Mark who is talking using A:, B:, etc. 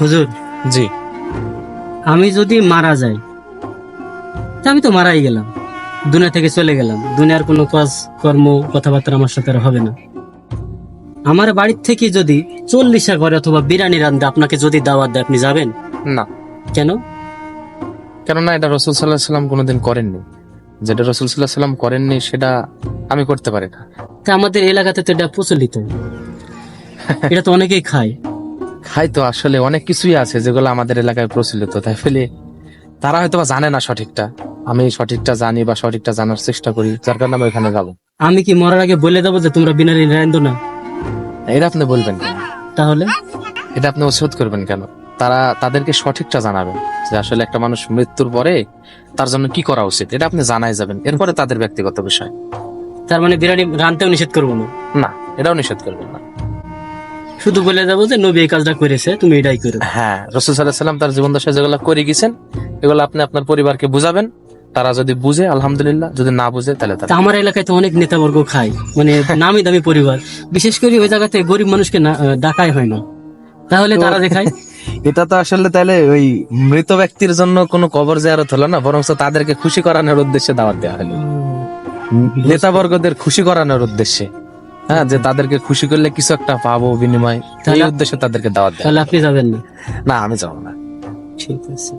A: হুজুর,
B: জি।
A: আমি যদি মারা যাই, তা আমি তো মারাই গেলাম, দুনিয়া থেকে চলে গেলাম, দুনিয়ার কোনো কাজ কর্ম কথাবার্তা আমার সাথে আর হবে না। আমার বাড়ির থেকে যদি 40 ঘরে অথবা বিরিয়ানি রান্ধে আপনাকে যদি দাওয়াত দেয়, আপনি যাবেন?
B: না,
A: কেন?
B: কেননা এটা রসুল সাল্লাহ সাল্লাম কোনোদিন করেননি। যেটা রসুল সাল্লাহ সাল্লাম করেননি সেটা আমি করতে পারি না।
A: তা আমাদের এলাকাতে তো এটা প্রচলিত, এটা তো অনেকেই খায়।
B: খাই তো, আসলে অনেক কিছুই আছে যেগুলো আমাদের এলাকায় প্রচলিত, তাই ফলে তারা হয়তো বা জানে না সঠিকটা। আমি সঠিকটা জানি বা সঠিকটা জানার চেষ্টা করি, যার কারণে আমি ওখানে যাবো।
A: আমি কি মরার আগে বলে দেবো যে তোমরা বিরিয়ানি রান্ধো না?
B: এটা আপনি বলবেন কেন?
A: তাহলে
B: এটা আপনি ওসিয়ত করবেন কেন? তাদেরকে সঠিকটা জানাবেন যে আসলে একটা মানুষ মৃত্যুর পরে তার জন্য কি করা উচিত, এটা আপনি জানাই যাবেন। এরপরে তাদের ব্যক্তিগত বিষয়।
A: তার মানে বিরিয়ানি রানতেও নিষেধ করবো না?
B: না, এটাও নিষেধ করবেন না।
A: শুধু বলে যাবো যে নবী এই কাজটা করেছে, তুমি এটাই করো।
B: হ্যাঁ, রসুল সাল্লাহ সাল্লাম তার জীবন দশায় যেগুলো করে গেছেন এগুলো আপনি আপনার পরিবারকে বুঝাবেন। তারা যদি বুঝে আলহামদুলিল্লাহ, যদি না বুঝে তাহলে
A: তা আমার এলাকায় তো অনেক নেতাবর্গ খায়, মানে নামি দামি পরিবার, বিশেষ করে ওই জায়গাতে গরিব মানুষকে ডাকাই হয় না, তাহলে তারা দেখায়।
B: এটা তো আসলে তাহলে ওই মৃত ব্যক্তির জন্য কোনো কবর জিয়ারত হলো না, বরং তাদেরকে খুশি করানোর উদ্দেশ্যে দাওয়াত দেওয়া হলো। নেতাবর্গদের খুশি করানোর উদ্দেশ্যে, হ্যাঁ, যে তাদেরকে খুশি করলে কিছু একটা পাবো বিনিময়, এই উদ্দেশ্যে তাদেরকে দাওয়াত দেওয়া।
A: তাহলে আপনি যাবেন না?
B: না, আমি যাবো না।
A: ঠিক আছে।